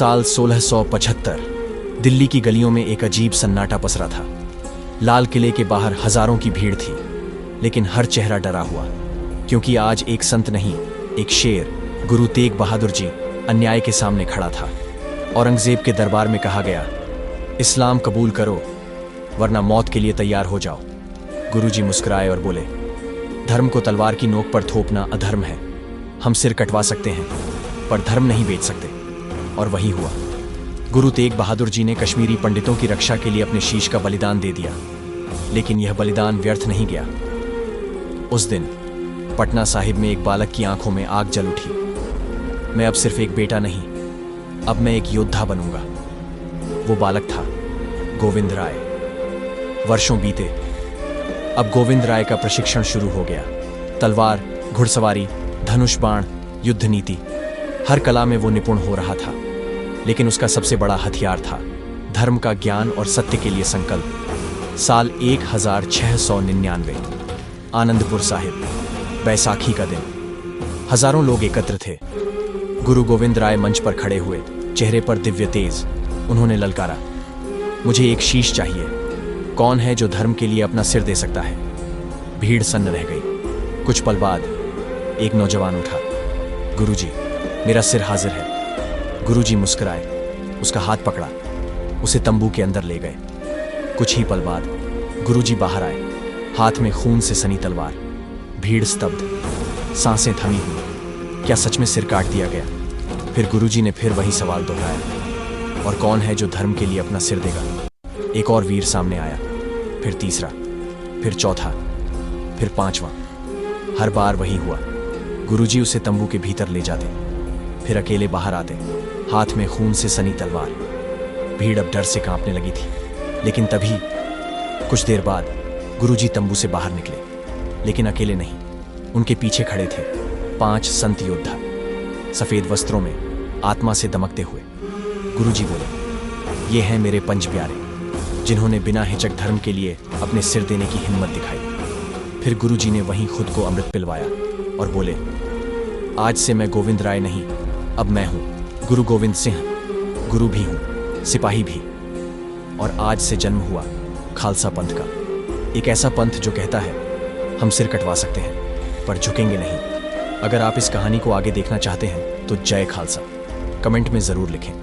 साल 1675 दिल्ली की गलियों में एक अजीब सन्नाटा पसरा था। लाल किले के बाहर हजारों की भीड़ थी, लेकिन हर चेहरा डरा हुआ, क्योंकि आज एक संत नहीं, एक शेर गुरु तेग बहादुर जी अन्याय के सामने खड़ा था। औरंगजेब के दरबार में कहा गया, इस्लाम कबूल करो वरना मौत के लिए तैयार हो जाओ। गुरुजी मुस्कुराए और बोले, धर्म को तलवार की नोक पर थोपना अधर्म है। हम सिर कटवा सकते हैं पर धर्म नहीं बेच सकते। और वही हुआ। गुरु तेग बहादुर जी ने कश्मीरी पंडितों की रक्षा के लिए अपने शीश का बलिदान दे दिया, लेकिन यह बलिदान व्यर्थ नहीं गया। उस दिन पटना साहिब में एक बालक की आंखों में आग जल उठी। मैं अब सिर्फ एक बेटा नहीं, अब मैं एक योद्धा बनूंगा। वो बालक था गोविंद राय। वर्षों बीते, अब गोविंद राय का प्रशिक्षण शुरू हो गया। तलवार, घुड़सवारी, धनुष बाण, युद्ध नीति, हर कला में वो निपुण हो रहा था। लेकिन उसका सबसे बड़ा हथियार था धर्म का ज्ञान और सत्य के लिए संकल्प। साल 1699, आनंदपुर साहिब, बैसाखी का दिन। हजारों लोग एकत्र थे। गुरु गोविंद राय मंच पर खड़े हुए, चेहरे पर दिव्य तेज। उन्होंने ललकारा, मुझे एक शीश चाहिए। कौन है जो धर्म के लिए अपना सिर दे सकता है? भीड़ सन्न रह गई। कुछ पल बाद एक नौजवान उठा, गुरुजी, मेरा सिर हाजिर है। गुरुजी मुस्कुराए, उसका हाथ पकड़ा, उसे तंबू के अंदर ले गए। कुछ ही पल बाद गुरुजी बाहर आए, हाथ में खून से सनी तलवार। भीड़ स्तब्ध, सांसें थमी हुई। क्या सच में सिर काट दिया गया? फिर गुरुजी ने फिर वही सवाल दोहराया, और कौन है जो धर्म के लिए अपना सिर देगा? एक और वीर सामने आया, फिर तीसरा, फिर चौथा, फिर पांचवा। हर बार वही हुआ। गुरुजी उसे तंबू के भीतर ले जाते, फिर अकेले बाहर आते, हाथ में खून से सनी तलवार। भीड़ अब डर से कांपने लगी थी। लेकिन तभी कुछ देर बाद गुरुजी तंबू से बाहर निकले, लेकिन अकेले नहीं। उनके पीछे खड़े थे 5 संत योद्धा, सफेद वस्त्रों में, आत्मा से दमकते हुए। गुरुजी बोले, ये हैं मेरे पंच प्यारे, जिन्होंने बिना हिचक धर्म के लिए अपने सिर देने की हिम्मत दिखाई। फिर गुरुजी ने वहीं खुद को अमृत पिलवाया और बोले, आज से मैं गोविंद राय नहीं, अब मैं हूं गुरु गोविंद सिंह। गुरु भी हूं, सिपाही भी। और आज से जन्म हुआ खालसा पंथ का, एक ऐसा पंथ जो कहता है, हम सिर कटवा सकते हैं पर झुकेंगे नहीं। अगर आप इस कहानी को आगे देखना चाहते हैं तो जय खालसा कमेंट में जरूर लिखें।